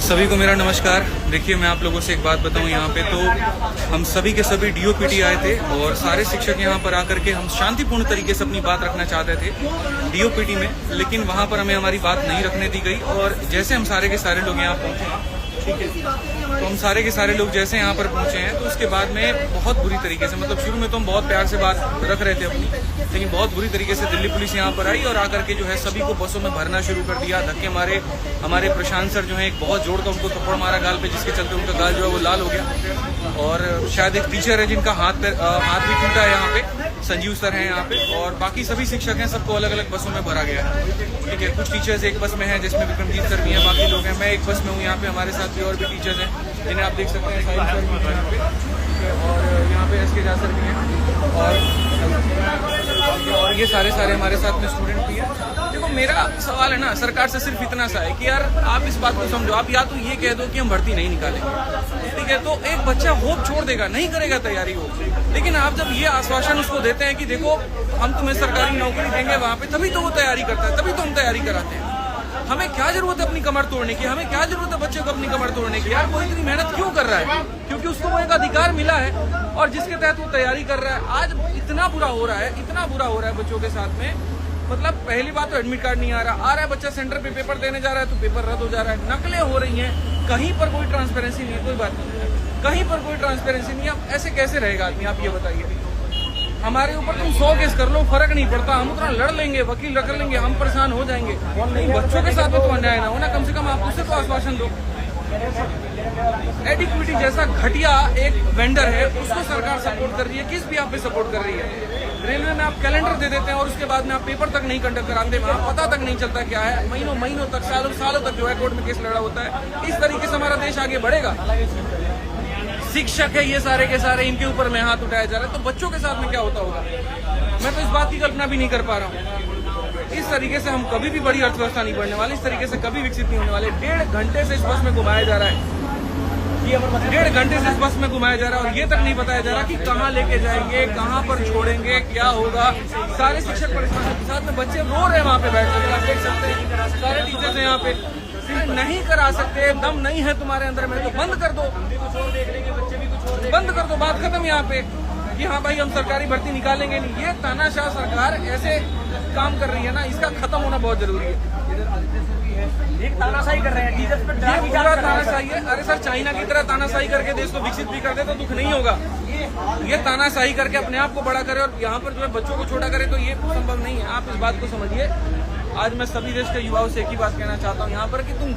सभी को मेरा नमस्कार। देखिए, मैं आप लोगों से एक बात बताऊं, यहाँ पे तो हम सभी के सभी डीओपीटी आए थे और सारे शिक्षक यहाँ पर आकर के हम शांतिपूर्ण तरीके से अपनी बात रखना चाहते थे डीओपीटी में, लेकिन वहाँ पर हमें हमारी बात नहीं रखने दी गई। और जैसे हम सारे के सारे लोग यहाँ पहुँचे, ठीक है, तो हम सारे के सारे लोग जैसे यहाँ पर पहुंचे हैं, तो उसके बाद में बहुत बुरी तरीके से, मतलब शुरू में तो हम बहुत प्यार से बात रख रहे थे अपनी, लेकिन बहुत बुरी तरीके से दिल्ली पुलिस यहाँ पर आई और आकर के जो है सभी को बसों में भरना शुरू कर दिया। धक्के मारे। हमारे प्रशांत सर जो है एक बहुत जोर का उनको थप्पड़ मारा गाल पे, जिसके चलते उनका गाल जो है वो लाल हो गया। और शायद एक टीचर है जिनका हाथ भी टूटा है यहाँ पे, संजीव सर हैं यहाँ पे, और बाकी सभी शिक्षक हैं, सबको अलग अलग बसों में भरा गया है। ठीक है, कुछ टीचर्स एक बस में हैं जिसमें विक्रमजीत सर भी हैं, बाकी लोग हैं। मैं एक बस में हूँ यहाँ पे, हमारे साथ भी और भी टीचर्स हैं जिन्हें आप देख सकते हैं, साहिल सर भी हैं यहाँ पे, और यहाँ पे एसके झा सर भी हैं, और ये सारे हमारे साथ में स्टूडेंट भी हैं। देखो, मेरा सवाल है ना सरकार से सिर्फ इतना सा है कि यार आप इस बात को समझो। आप या तो ये कह दो कि हम भर्ती नहीं निकालेंगे, ठीक है, तो एक बच्चा होप छोड़ देगा, नहीं करेगा तैयारी हो। लेकिन आप जब ये आश्वासन उसको देते हैं कि देखो हम तुम्हें सरकारी नौकरी देंगे वहाँ पे, तभी तो वो तैयारी करता है, तभी तो हम तैयारी कराते हैं। हमें क्या जरूरत है अपनी कमर तोड़ने की? हमें क्या जरूरत है बच्चे को अपनी कमर तोड़ने की? यार वो इतनी मेहनत क्यों कर रहा है? क्योंकि उसको वो एक अधिकार मिला है और जिसके तहत वो तैयारी कर रहा है। आज इतना बुरा हो रहा है बच्चों के साथ में। मतलब पहली बात तो एडमिट कार्ड नहीं आ रहा है, बच्चा सेंटर पे पेपर देने जा रहा है तो पेपर रद्द हो जा रहा है, नकलें हो रही हैं, कहीं पर कोई ट्रांसपेरेंसी नहीं है। कोई बात नहीं है, कहीं पर कोई ट्रांसपेरेंसी नहीं है। अब ऐसे कैसे रहेगा आदमी? आप ये बताइए। हमारे ऊपर तुम 100 केस कर लो, फर्क नहीं पड़ता, हम उतना लड़ लेंगे, वकील रख लेंगे, हम परेशान हो जाएंगे। बच्चों के साथ में तो अन्याय ना हो ना, कम से कम आप उसे तो आश्वासन दो। एडिक्विटी जैसा घटिया एक वेंडर है, उसको सरकार सपोर्ट कर रही है, किस भी आप पे सपोर्ट कर रही है। रेलवे में आप कैलेंडर दे देते हैं और उसके बाद में आप पेपर तक नहीं कंडक्ट कराते, वहाँ पता तक नहीं चलता क्या है। महीनों तक, सालों तक जो है कोर्ट में केस लड़ा होता है। इस तरीके से हमारा देश आगे बढ़ेगा? शिक्षक है ये सारे के सारे, इनके ऊपर में हाथ उठाया जा रहा है, तो बच्चों के साथ में क्या होता होगा? मैं तो इस बात की कल्पना भी नहीं कर पा रहा हूँ। इस तरीके से हम कभी भी बड़ी अर्थव्यवस्था नहीं बढ़ने वाली, इस तरीके से कभी विकसित नहीं होने वाले। 1.5 घंटे से इस बस में घुमाया जा रहा है, 1.5 घंटे से इस बस में घुमाया जा रहा है और ये तक नहीं बताया जा रहा कि कहाँ लेके जाएंगे, कहाँ पर छोड़ेंगे, क्या होगा। सारे शिक्षक परेशान के साथ में बच्चे रो रहे हैं वहाँ पे बैठ कर, आप देख सकते हैं। सारे टीचर्स हैं यहाँ पे, नहीं करा सकते, दम नहीं है तुम्हारे अंदर में तो बंद कर दो, बंद कर दो, बात खत्म यहाँ पे। कि हाँ भाई हम सरकारी भर्ती निकालेंगे नहीं। ये तानाशाह सरकार ऐसे काम कर रही है ना, इसका खत्म होना बहुत जरूरी है। एक तानाशाही कर रहे हैं टीचर्स पर, ये पूरा तानाशाही है। अरे सर, चाइना की तरह तानाशाही करके देश को विकसित भी कर दे तो दुख नहीं होगा। ये तानाशाही करके अपने आप को बड़ा करे और यहाँ पर जो है बच्चों को छोटा करे, तो ये संभव नहीं है। आप इस बात को समझिए। आज मैं सभी देश के युवाओं से एक ही बात कहना चाहता हूँ यहाँ पर कि तुम